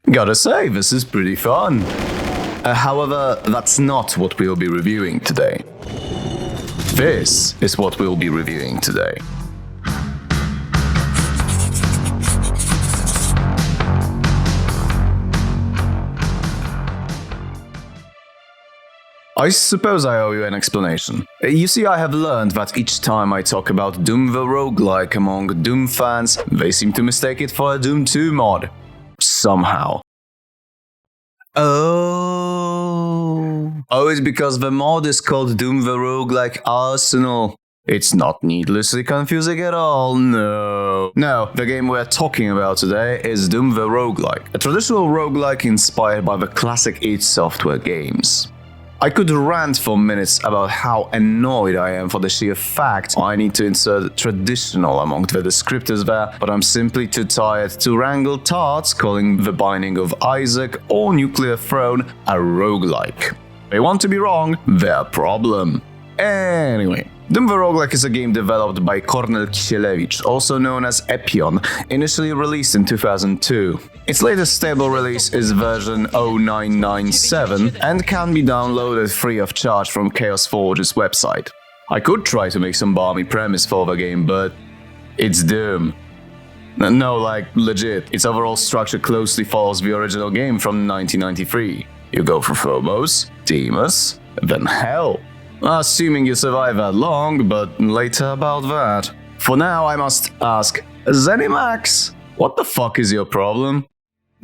Gotta say, this is pretty fun. However, that's not what we'll be reviewing today. This is what we'll be reviewing today. I suppose I owe you an explanation. You see, I have learned that each time I talk about Doom the Roguelike among Doom fans, they seem to mistake it for a Doom 2 mod. Somehow. Oh, it's because the mod is called Doom the Roguelike Arsenal. It's not needlessly confusing at all, no. No, the game we're talking about today is Doom the Roguelike, a traditional roguelike inspired by the classic id Software games. I could rant for minutes about how annoyed I am for the sheer fact I need to insert traditional among the descriptors there, but I'm simply too tired to wrangle tarts calling The Binding of Isaac or Nuclear Throne a roguelike. They want to be wrong, their problem. Anyway, Doom the Roguelike is a game developed by Kornel Kisielewicz, also known as Epion, initially released in 2002. Its latest stable release is version 0997 and can be downloaded free of charge from Chaos Forge's website. I could try to make some balmy premise for the game, but it's Doom. No, like, legit, its overall structure closely follows the original game from 1993. You go for Phobos, Deimos, then Hell. Assuming you survive that long, but later about that. For now, I must ask, ZeniMax, what the fuck is your problem?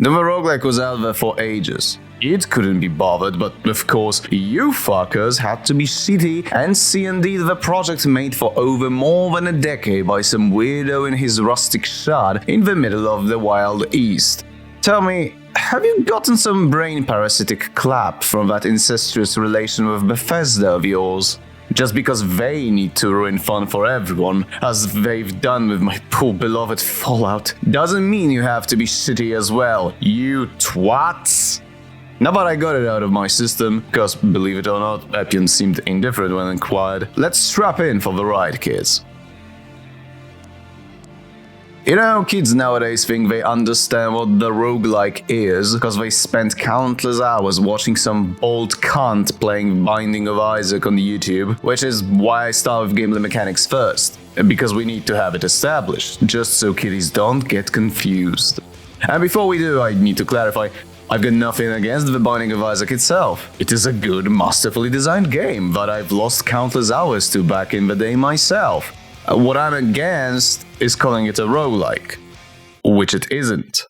Doom the Roguelike was out there for ages. It couldn't be bothered, but of course, you fuckers had to be shitty and see indeed the project made for over more than a decade by some weirdo in his rustic shed in the middle of the Wild East. Tell me, have you gotten some brain parasitic clap from that incestuous relation with Bethesda of yours? Just because they need to ruin fun for everyone, as they've done with my poor beloved Fallout, doesn't mean you have to be shitty as well, you twats! Now that I got it out of my system, because believe it or not, Epion seemed indifferent when inquired, let's strap in for the ride, kids. You know, kids nowadays think they understand what the roguelike is because they spent countless hours watching some old cunt playing Binding of Isaac on YouTube, which is why I start with gameplay mechanics first, because we need to have it established, just so kiddies don't get confused. And before we do, I need to clarify, I've got nothing against the Binding of Isaac itself. It is a good, masterfully designed game that I've lost countless hours to back in the day myself. What I'm against is calling it a roguelike, which it isn't.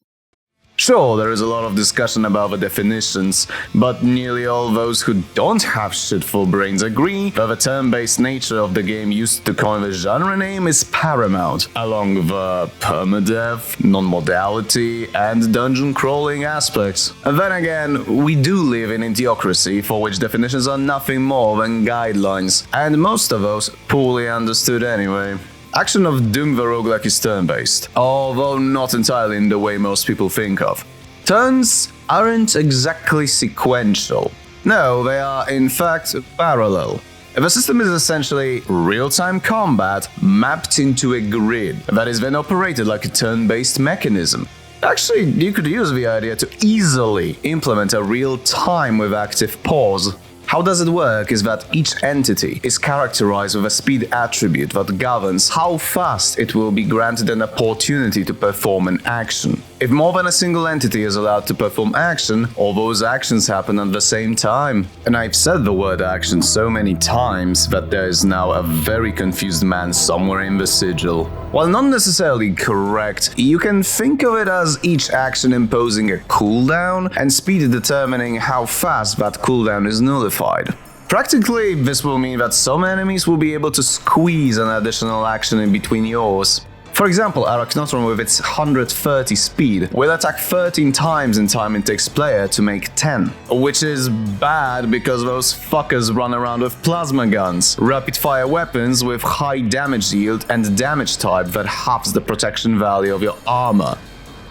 Sure, there is a lot of discussion about the definitions, but nearly all those who don't have shitful brains agree that the turn-based nature of the game used to coin the genre name is paramount, along the permadeath, non-modality, and dungeon-crawling aspects. And then again, we do live in idiocracy for which definitions are nothing more than guidelines, and most of those poorly understood anyway. Action of Doom the Roguelike is turn-based, although not entirely in the way most people think of. Turns aren't exactly sequential. No, they are in fact parallel. The system is essentially real-time combat mapped into a grid that is then operated like a turn-based mechanism. Actually, you could use the idea to easily implement a real-time with active pause. How does it work is that each entity is characterized with a speed attribute that governs how fast it will be granted an opportunity to perform an action. If more than a single entity is allowed to perform action, all those actions happen at the same time. And I've said the word action so many times that there is now a very confused man somewhere in the sigil. While not necessarily correct, you can think of it as each action imposing a cooldown and speed determining how fast that cooldown is nullified. Practically, this will mean that some enemies will be able to squeeze an additional action in between yours. For example, Arachnotron with its 130 speed will attack 13 times in time it takes player to make 10. Which is bad because those fuckers run around with plasma guns, rapid fire weapons with high damage yield and damage type that halves the protection value of your armor.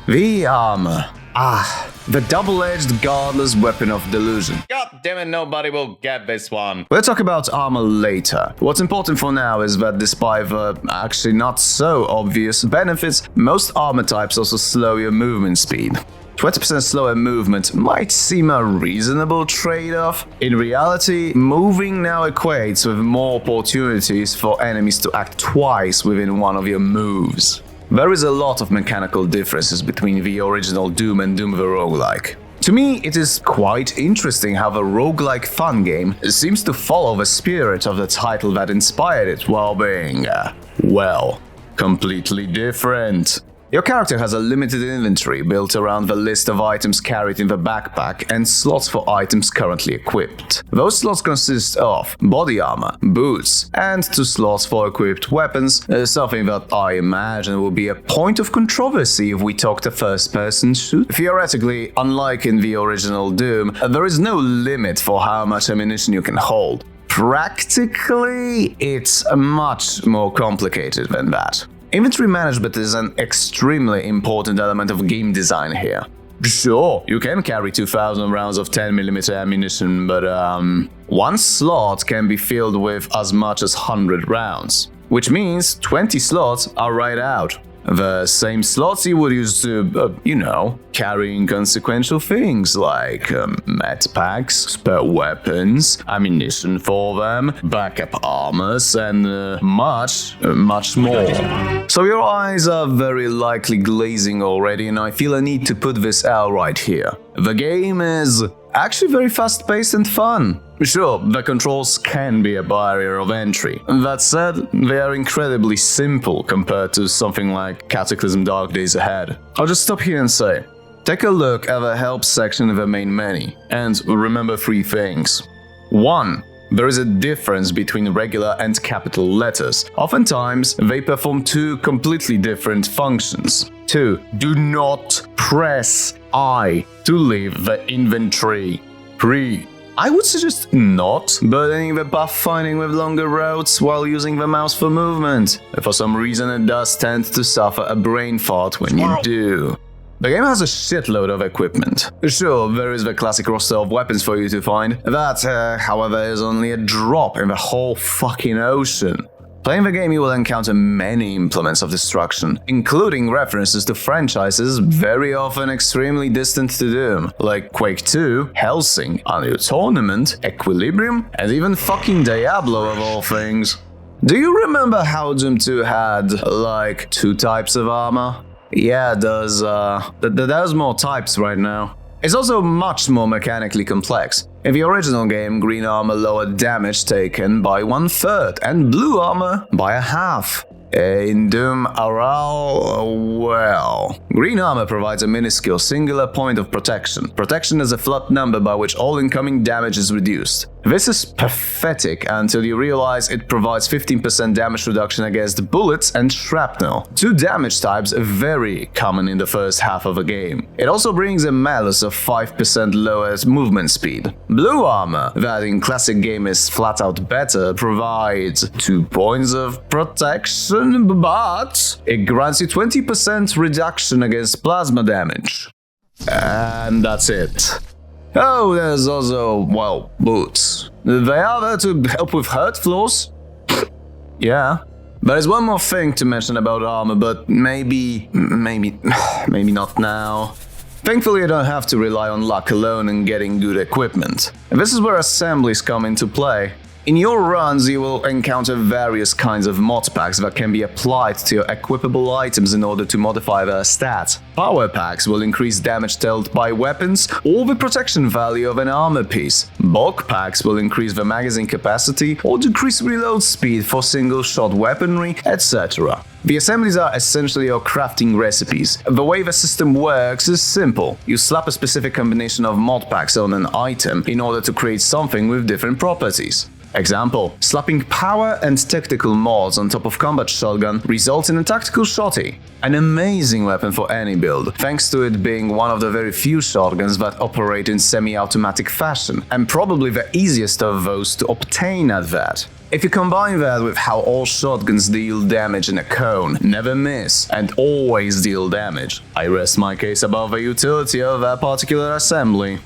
The armor. The double-edged godless weapon of delusion. God damn it, nobody will get this one. We'll talk about armor later. What's important for now is that despite the actually not so obvious benefits, most armor types also slow your movement speed. 20% slower movement might seem a reasonable trade-off. In reality, moving now equates with more opportunities for enemies to act twice within one of your moves. There is a lot of mechanical differences between the original Doom and Doom the Roguelike. To me, it is quite interesting how the roguelike fun game seems to follow the spirit of the title that inspired it while being, well, completely different. Your character has a limited inventory built around the list of items carried in the backpack and slots for items currently equipped. Those slots consist of body armor, boots, and 2 slots for equipped weapons, something that I imagine will be a point of controversy if we talk to first-person shoot. Theoretically, unlike in the original Doom, there is no limit for how much ammunition you can hold. Practically, it's much more complicated than that. Inventory management is an extremely important element of game design here. Sure, you can carry 2000 rounds of 10mm ammunition, but one slot can be filled with as much as 100 rounds, which means 20 slots are right out. The same slots you would use to, carry inconsequential things like med packs, spare weapons, ammunition for them, backup armors, and much more. So your eyes are very likely glazing already, and I feel a need to put this out right here. The game is actually very fast-paced and fun. Sure, the controls can be a barrier of entry. That said, they are incredibly simple compared to something like Cataclysm Dark Days Ahead. I'll just stop here and say, take a look at the help section of the main menu, and remember 3 things. 1. There is a difference between regular and capital letters. Oftentimes, they perform 2 completely different functions. 2. Do not press I to leave the inventory. 3. I would suggest not burdening the pathfinding with longer routes while using the mouse for movement. For some reason, it does tend to suffer a brain fart when you do. The game has a shitload of equipment. Sure, there is the classic roster of weapons for you to find. That, however, is only a drop in the whole fucking ocean. Playing the game, you will encounter many implements of destruction, including references to franchises very often extremely distant to Doom, like Quake 2, Hellsing, Unreal Tournament, Equilibrium, and even fucking Diablo of all things. Do you remember how Doom 2 had, like, 2 types of armor? Yeah, there's more types right now. It's also much more mechanically complex. In the original game, green armor lowered damage taken by 1/3 and blue armor by 1/2. In DoomRL, well, green armor provides a minuscule singular point of protection. Protection is a flat number by which all incoming damage is reduced. This is pathetic until you realize it provides 15% damage reduction against bullets and shrapnel, 2 damage types very common in the first half of a game. It also brings a malus of 5% lower movement speed. Blue armor, that in classic game is flat out better, provides 2 points of protection, but it grants you 20% reduction against plasma damage. And that's it. Oh, there's also, well, boots. They are there to help with hurt floors. Yeah. There is one more thing to mention about armor, but maybe not now. Thankfully, I don't have to rely on luck alone in getting good equipment. And this is where assemblies come into play. In your runs, you will encounter various kinds of mod packs that can be applied to your equipable items in order to modify their stats. Power packs will increase damage dealt by weapons or the protection value of an armor piece. Bulk packs will increase the magazine capacity or decrease reload speed for single-shot weaponry, etc. The assemblies are essentially your crafting recipes. The way the system works is simple. You slap a specific combination of mod packs on an item in order to create something with different properties. Example, slapping power and tactical mods on top of combat shotgun results in a tactical shotty. An amazing weapon for any build, thanks to it being one of the very few shotguns that operate in semi-automatic fashion, and probably the easiest of those to obtain at that. If you combine that with how all shotguns deal damage in a cone, never miss, and always deal damage, I rest my case about the utility of that particular assembly.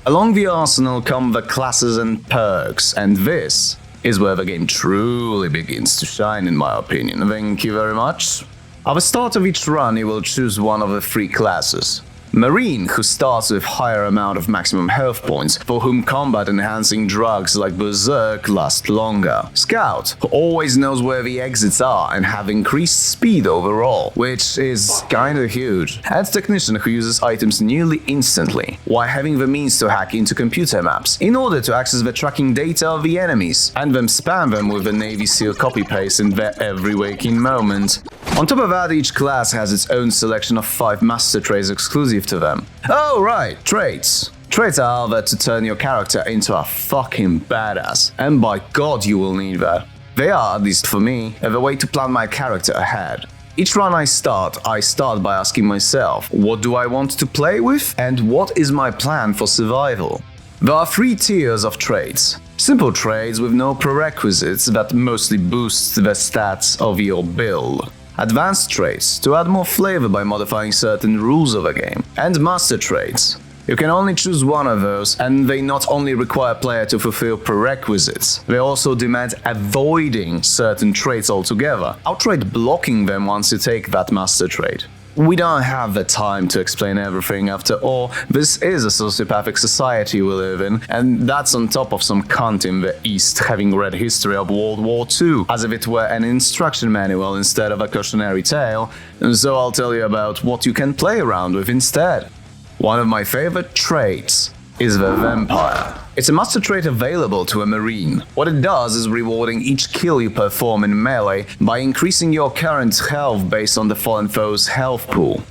Along the arsenal come the classes and perks, and this is where the game truly begins to shine, in my opinion. Thank you very much. At the start of each run, you will choose one of the 3 classes. Marine, who starts with higher amount of maximum health points, for whom combat-enhancing drugs like Berserk last longer. Scout, who always knows where the exits are and have increased speed overall, which is kinda huge. And Technician, who uses items nearly instantly, while having the means to hack into computer maps, in order to access the tracking data of the enemies, and then spam them with the Navy SEAL copy-paste in their every waking moment. On top of that, each class has its own selection of 5 master traits exclusive to them. Oh right, traits. Traits are there to turn your character into a fucking badass, and by god you will need that. They are, at least for me, the way to plan my character ahead. Each run I start by asking myself, what do I want to play with, and what is my plan for survival? There are 3 tiers of traits. Simple traits with no prerequisites that mostly boost the stats of your build. Advanced traits, to add more flavor by modifying certain rules of a game, and master traits. You can only choose one of those, and they not only require a player to fulfill prerequisites, they also demand avoiding certain traits altogether, outright blocking them once you take that master trait. We don't have the time to explain everything, after all, this is a sociopathic society we live in, and that's on top of some cunt in the East having read history of World War II, as if it were an instruction manual instead of a cautionary tale, and so I'll tell you about what you can play around with instead. One of my favorite traits is the Vampire. It's a master trait available to a Marine. What it does is rewarding each kill you perform in melee by increasing your current health based on the fallen foe's health pool.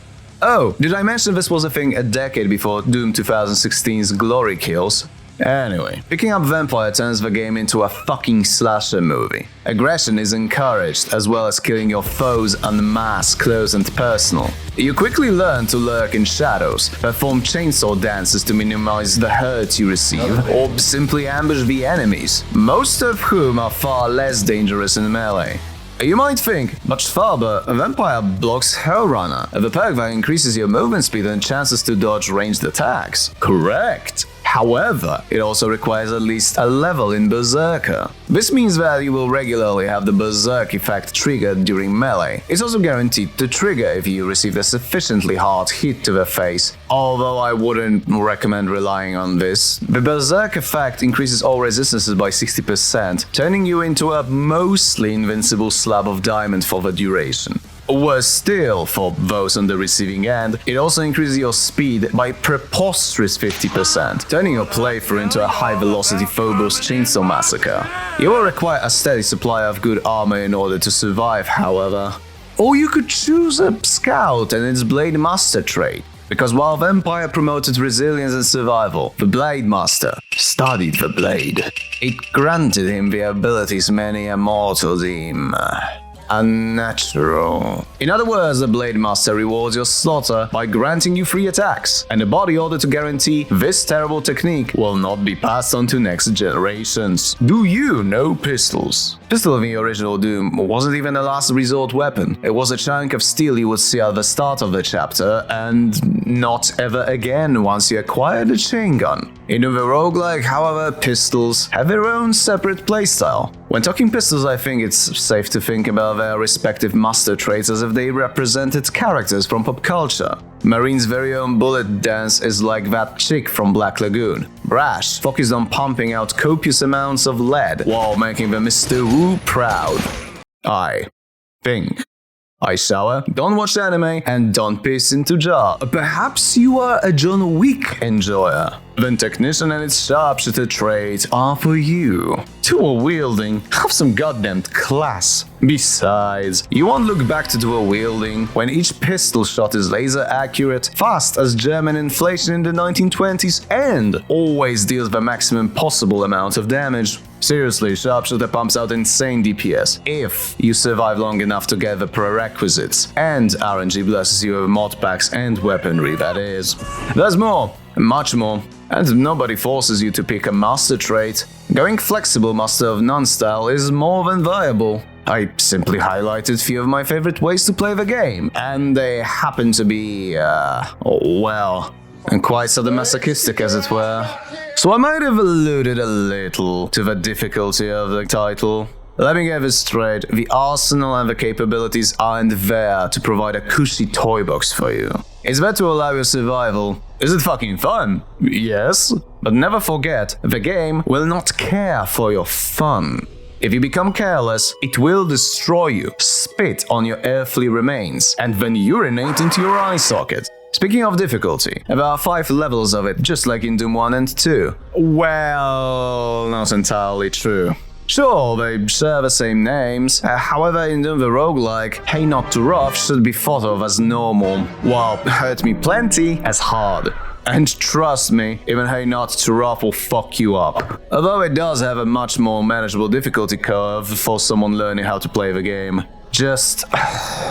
Oh, did I mention this was a thing a decade before Doom 2016's Glory Kills? Anyway, picking up Vampire turns the game into a fucking slasher movie. Aggression is encouraged, as well as killing your foes en masse, close and personal. You quickly learn to lurk in shadows, perform chainsaw dances to minimize the hurt you receive, or simply ambush the enemies, most of whom are far less dangerous in melee. You might think, but Faber, a Vampire blocks Hellrunner, the perk that increases your movement speed and chances to dodge ranged attacks. Correct. However, it also requires at least a level in Berserker. This means that you will regularly have the Berserk effect triggered during melee. It's also guaranteed to trigger if you receive a sufficiently hard hit to the face, although I wouldn't recommend relying on this. The Berserk effect increases all resistances by 60%, turning you into a mostly invincible slab of diamond for the duration. Worse still, for those on the receiving end, it also increases your speed by preposterous 50%, turning your playthrough into a high-velocity Phobos chainsaw massacre. You will require a steady supply of good armor in order to survive, however. Or you could choose a Scout and its Blade Master trait, because while Vampire promoted resilience and survival, the Blade Master studied the blade. It granted him the abilities many a mortal deem unnatural. In other words, the Blade Master rewards your slaughter by granting you free attacks, and a body order to guarantee this terrible technique will not be passed on to next generations. Do you know pistols? Pistol in the original Doom wasn't even a last resort weapon. It was a chunk of steel you would see at the start of the chapter, and not ever again once you acquired a chain gun. In the roguelike, however, pistols have their own separate playstyle. When talking pistols, I think it's safe to think about their respective master traits as if they represented characters from pop culture. Marine's very own bullet dance is like that chick from Black Lagoon. Brash, focused on pumping out copious amounts of lead while making the Mr. Wu proud. I think. I shower, don't watch anime, and don't piss into jar. Perhaps you are a John Wick enjoyer. Then Technician and its sharpshooter trait are for you. Dual wielding, have some goddamn class. Besides, you won't look back to dual wielding when each pistol shot is laser accurate, fast as German inflation in the 1920s, and always deals the maximum possible amount of damage. Seriously, Sharpshooter pumps out insane DPS if you survive long enough to get the prerequisites, and RNG blesses you with mod packs and weaponry, that is. There's more, much more. and nobody forces you to pick a master trait. Going flexible master of none style is more than viable. I simply highlighted few of my favorite ways to play the game, and they happen to be, well, and quite sadomasochistic as it were. So I might have alluded a little to the difficulty of the title. Let me get this straight, the arsenal and the capabilities aren't there to provide a cushy toy box for you. It's there to allow your survival. Is it fucking fun? Yes. But never forget, the game will not care for your fun. If you become careless, it will destroy you, spit on your earthly remains, and then urinate into your eye socket. Speaking of difficulty, there are 5 levels of it, just like in Doom 1 and 2. Well, not entirely true. Sure, they share the same names, however in Doom the Roguelike, Hey Not Too Rough should be thought of as normal, while Hurt Me Plenty as hard. And trust me, even Hey Not Too Rough will fuck you up. Although it does have a much more manageable difficulty curve for someone learning how to play the game. Just,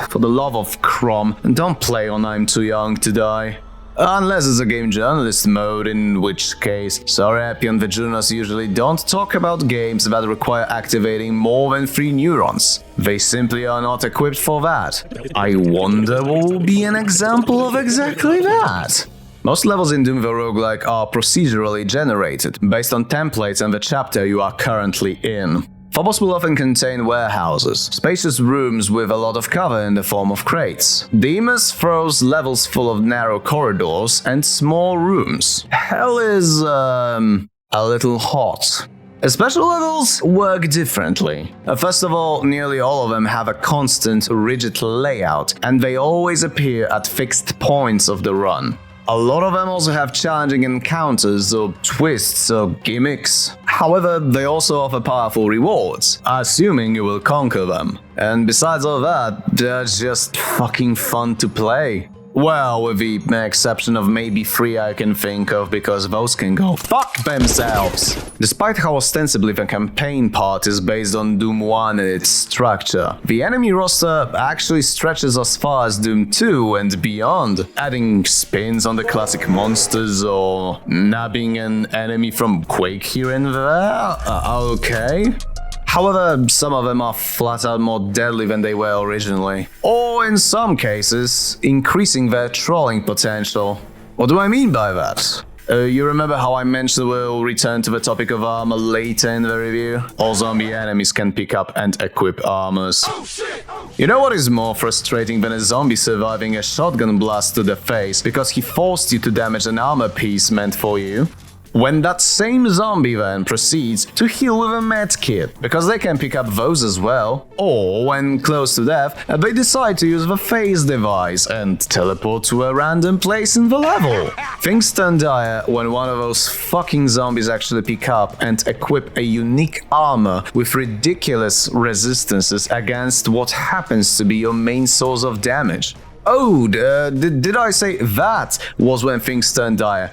for the love of Crom, don't play on I'm Too Young to Die. Unless it's a game journalist mode, in which case, sorry Appian the journalists usually don't talk about games that require activating more than 3 neurons. They simply are not equipped for that. I wonder what will be an example of exactly that. Most levels in Doom the Roguelike are procedurally generated, based on templates and the chapter you are currently in. Phobos will often contain warehouses, spacious rooms with a lot of cover in the form of crates. Deimos throws levels full of narrow corridors and small rooms. Hell is, a little hot. Special levels work differently. First of all, nearly all of them have a constant, rigid layout, and they always appear at fixed points of the run. A lot of them also have challenging encounters or twists or gimmicks. However, they also offer powerful rewards, assuming you will conquer them. And besides all that, they're just fucking fun to play. Well, with the exception of maybe 3 I can think of, because those can go fuck themselves. Despite how ostensibly the campaign part is based on Doom 1 and its structure, the enemy roster actually stretches as far as Doom 2 and beyond, adding spins on the classic monsters or nabbing an enemy from Quake here and there. Okay. However, some of them are flat out more deadly than they were originally. Or in some cases, increasing their trolling potential. What do I mean by that? You remember how I mentioned we'll return to the topic of armor later in the review? All zombie enemies can pick up and equip armors. You know what is more frustrating than a zombie surviving a shotgun blast to the face because he forced you to damage an armor piece meant for you? When that same zombie then proceeds to heal with a medkit, because they can pick up those as well, or when close to death, they decide to use the phase device and teleport to a random place in the level. Things turn dire when one of those fucking zombies actually pick up and equip a unique armor with ridiculous resistances against what happens to be your main source of damage. Oh, did I say that was when things turn dire?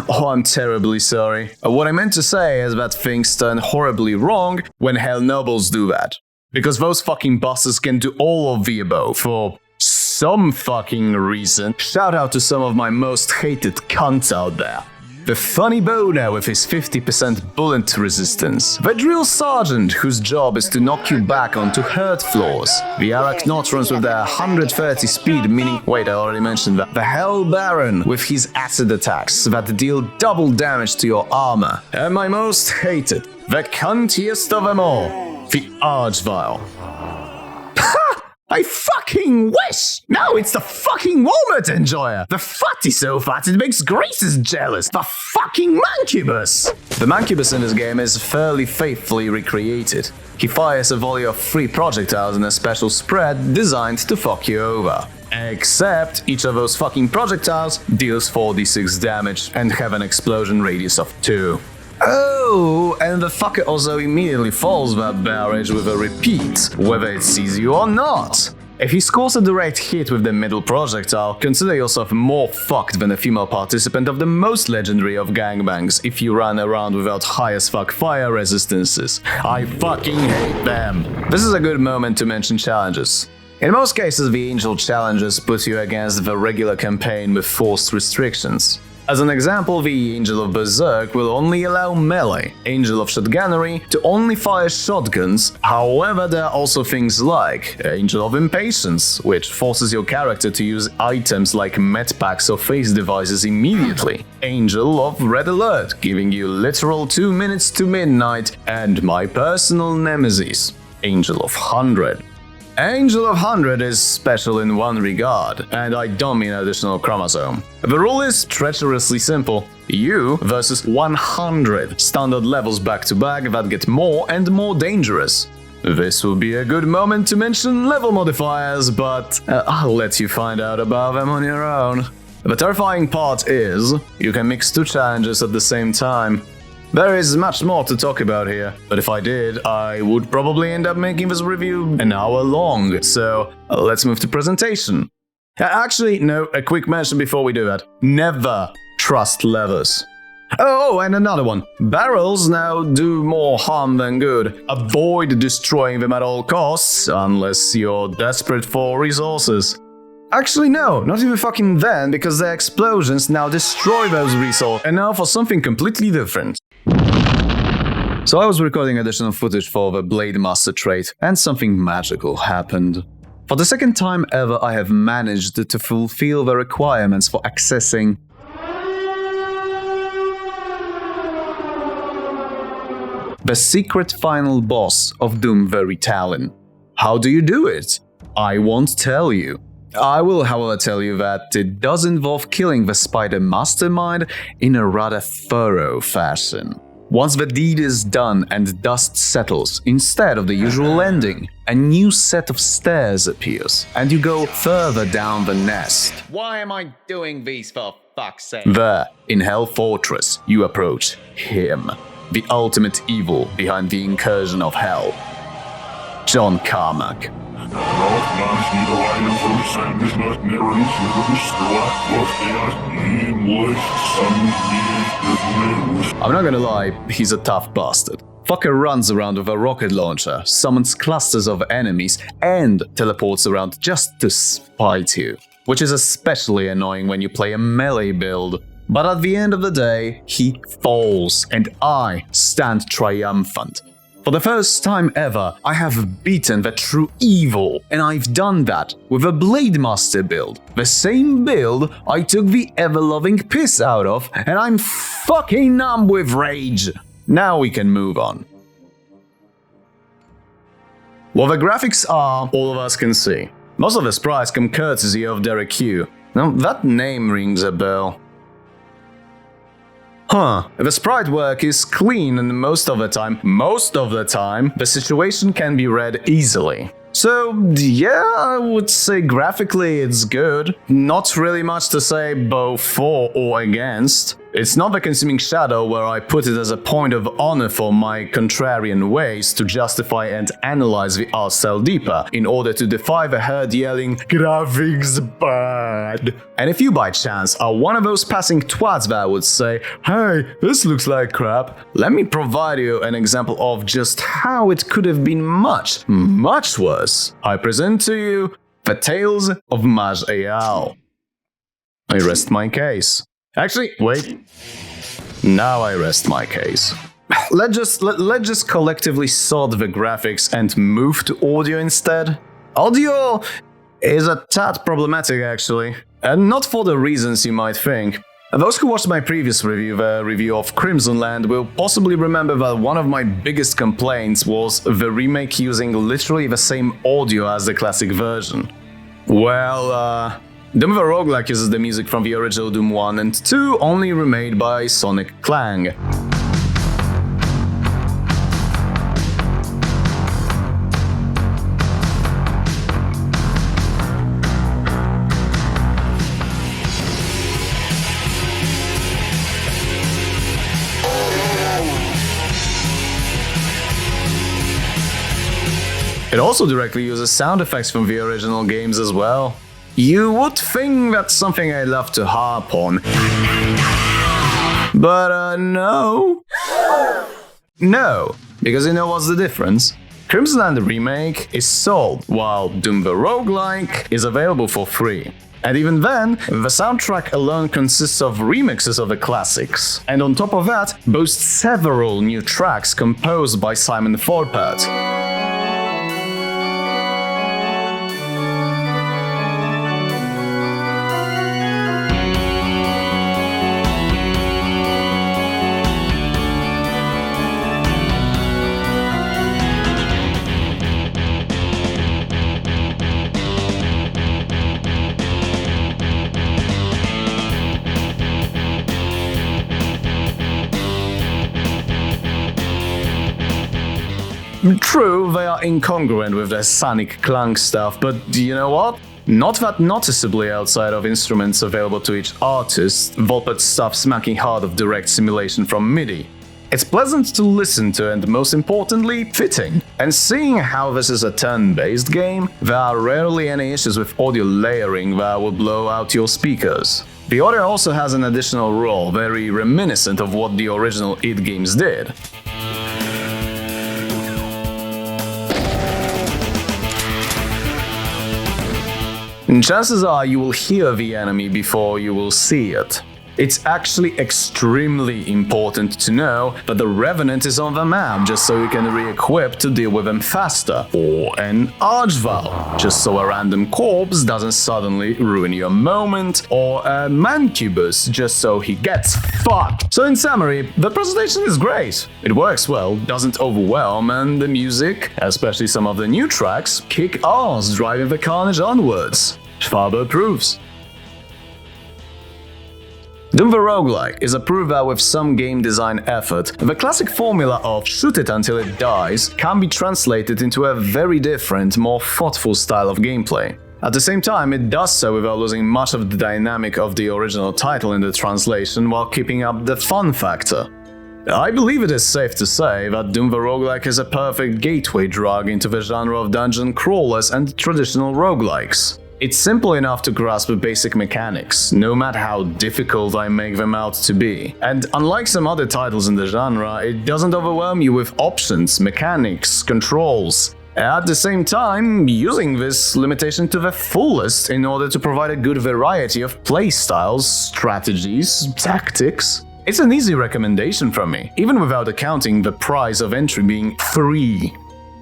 Oh, I'm terribly sorry. What I meant to say is that things turn horribly wrong when Hell Nobles do that. Because those fucking bosses can do all of the above for some fucking reason. Shout out to some of my most hated cunts out there. The funny boner with his 50% bullet resistance. The drill sergeant whose job is to knock you back onto hurt floors. The arachnotrons with their 130 speed, meaning... Wait, I already mentioned that. The Hell Baron with his acid attacks that deal double damage to your armor. And my most hated, the cuntiest of them all, the Archvile. I fucking wish! No, it's the fucking Walmart Enjoyer! The fat is so fat it makes Graces jealous! The fucking Mancubus! The Mancubus in this game is fairly faithfully recreated. He fires a volley of 3 projectiles in a special spread designed to fuck you over. Except each of those fucking projectiles deals 4d6 damage and have an explosion radius of 2. Oh, and the fucker also immediately follows that barrage with a repeat, whether it sees you or not. If he scores a direct hit with the middle projectile, consider yourself more fucked than a female participant of the most legendary of gangbangs if you run around without high as fuck fire resistances. I fucking hate them. This is a good moment to mention challenges. In most cases, the Angel challenges put you against the regular campaign with forced restrictions. As an example, the Angel of Berserk will only allow melee, Angel of Shotgunnery to only fire shotguns. However, there are also things like Angel of Impatience, which forces your character to use items like medpacks or face devices immediately. Angel of Red Alert, giving you literal 2 minutes to midnight, and my personal nemesis, Angel of 100. Angel of 100 is special in one regard, and I don't mean additional chromosome. The rule is treacherously simple. You versus 100 standard levels back to back that get more and more dangerous. This will be a good moment to mention level modifiers, but I'll let you find out about them on your own. The terrifying part is, you can mix 2 challenges at the same time. There is much more to talk about here, but if I did, I would probably end up making this review an hour long, so let's move to presentation. Actually, no, a quick mention before we do that. Never trust levers. Oh, and another one. Barrels now do more harm than good. Avoid destroying them at all costs, unless you're desperate for resources. Actually, no, not even fucking then, because the explosions now destroy those resources. And now for something completely different. So I was recording additional footage for the Blade Master trait, and something magical happened. For the second time ever, I have managed to fulfill the requirements for accessing the secret final boss of Doom Very Talon. How do you do it? I won't tell you. I will, however, tell you that it does involve killing the Spider Mastermind in a rather thorough fashion. Once the deed is done and dust settles, instead of the usual ending, a new set of stairs appears, and you go further down the nest. Why am I doing these for fuck's sake? There, in Hell Fortress, you approach him, the ultimate evil behind the incursion of Hell, John Carmack. I'm not gonna lie, he's a tough bastard. Fucker runs around with a rocket launcher, summons clusters of enemies, and teleports around just to spite you. Which is especially annoying when you play a melee build. But at the end of the day, he falls, and I stand triumphant. For the first time ever, I have beaten the true evil, and I've done that with a Blade Master build. The same build I took the ever-loving piss out of, and I'm fucking numb with rage. Now we can move on. What the graphics are, all of us can see. Most of the sprites come courtesy of Derek Q. Now, that name rings a bell. The sprite work is clean, and most of the time, the situation can be read easily. So, yeah, I would say graphically it's good. Not really much to say both for or against. It's not the Consuming Shadow where I put it as a point of honor for my contrarian ways to justify and analyze the art style deeper, in order to defy the herd yelling, "Graphics bad!" And if you by chance are one of those passing twats that would say, "Hey, this looks like crap," let me provide you an example of just how it could have been much, much worse. I present to you the Tales of Maj Eyal. I rest my case. Actually, wait. Now I rest my case. Let's just collectively sort the graphics and move to audio instead. Audio is a tad problematic, actually, and not for the reasons you might think. Those who watched my previous review, the review of Crimson Land, will possibly remember that one of my biggest complaints was the remake using literally the same audio as the classic version. Well, Doom the Roguelike uses the music from the original Doom 1 and 2, only remade by Sonic Clang. It also directly uses sound effects from the original games as well. You would think that's something I love to harp on. But no. No, because you know what's the difference? Crimson Land Remake is sold, while Doom the Roguelike is available for free. And even then, the soundtrack alone consists of remixes of the classics, and on top of that, boasts several new tracks composed by Simon Forpert. True, they are incongruent with their sonic clang stuff, but you know what? Not that noticeably outside of instruments available to each artist, Volpert's stuff smacking hard of direct simulation from MIDI. It's pleasant to listen to and, most importantly, fitting. And seeing how this is a turn-based game, there are rarely any issues with audio layering that will blow out your speakers. The audio also has an additional role, very reminiscent of what the original id games did. And chances are you will hear the enemy before you will see it. It's actually extremely important to know that the Revenant is on the map just so you can re-equip to deal with them faster, or an Archval, just so a random corpse doesn't suddenly ruin your moment, or a Mancubus, just so he gets fucked. So in summary, the presentation is great. It works well, doesn't overwhelm, and the music, especially some of the new tracks, kick ass, driving the carnage onwards. Schwaber approves. DoomRL is a proof that with some game design effort, the classic formula of shoot it until it dies can be translated into a very different, more thoughtful style of gameplay. At the same time, it does so without losing much of the dynamic of the original title in the translation while keeping up the fun factor. I believe it is safe to say that DoomRL is a perfect gateway drug into the genre of dungeon crawlers and traditional roguelikes. It's simple enough to grasp the basic mechanics, no matter how difficult I make them out to be. And unlike some other titles in the genre, it doesn't overwhelm you with options, mechanics, controls. At the same time, using this limitation to the fullest in order to provide a good variety of playstyles, strategies, tactics. It's an easy recommendation from me, even without accounting the price of entry being free.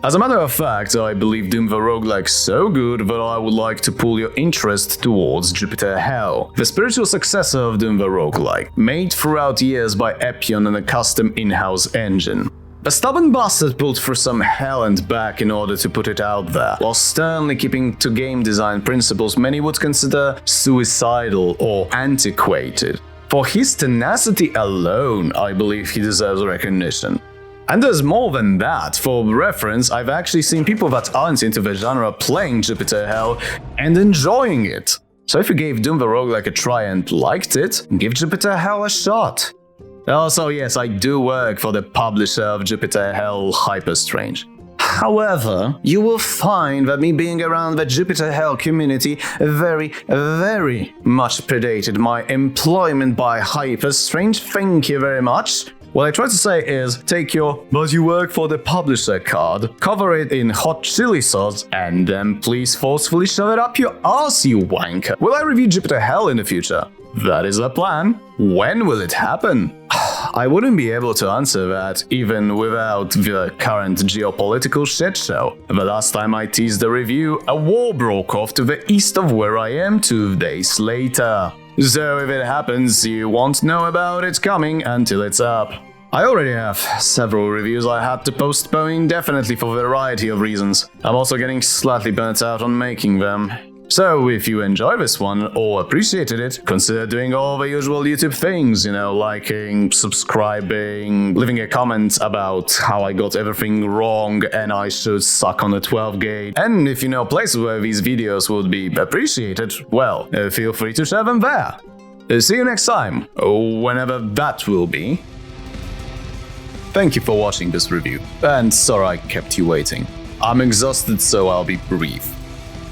As a matter of fact, I believe DoomRL so good that I would like to pull your interest towards Jupiter Hell, the spiritual successor of DoomRL, made throughout years by Epion and a custom in-house engine. The stubborn bastard pulled through some hell and back in order to put it out there, while sternly keeping to game design principles many would consider suicidal or antiquated. For his tenacity alone, I believe he deserves recognition. And there's more than that. For reference, I've actually seen people that aren't into the genre playing Jupiter Hell and enjoying it. So if you gave DoomRL a try and liked it, give Jupiter Hell a shot. Also, yes, I do work for the publisher of Jupiter Hell, Hyperstrange. However, you will find that me being around the Jupiter Hell community very much predated my employment by Hyperstrange. Thank you very much. What I try to say is, take your "but you work for the publisher" card, cover it in hot chili sauce, and then please forcefully shove it up your ass, you wanker. Will I review Jupiter Hell in the future? That is the plan. When will it happen? I wouldn't be able to answer that even without the current geopolitical shitshow. The last time I teased a review, a war broke off to the east of where I am 2 days later. So if it happens, you won't know about it coming until it's up. I already have several reviews I had to postpone indefinitely for a variety of reasons. I'm also getting slightly burnt out on making them. So if you enjoy this one or appreciated it, consider doing all the usual YouTube things, liking, subscribing, leaving a comment about how I got everything wrong and I should suck on the 12 gauge. And if you know places where these videos would be appreciated, well, feel free to share them there. See you next time, whenever that will be. Thank you for watching this review, and sorry I kept you waiting. I'm exhausted, so I'll be brief.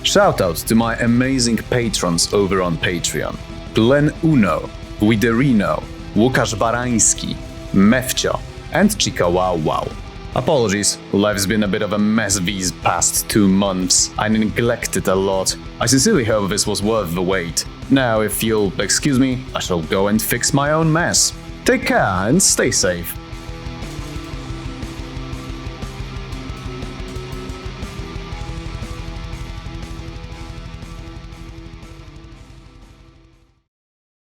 Shoutout to my amazing patrons over on Patreon: Glenn Uno, Widerino, Łukasz Barański, Mefcio, and Chica Wow Wow. Apologies, life's been a bit of a mess these past 2 months. I neglected a lot. I sincerely hope this was worth the wait. Now, if you'll excuse me, I shall go and fix my own mess. Take care and stay safe.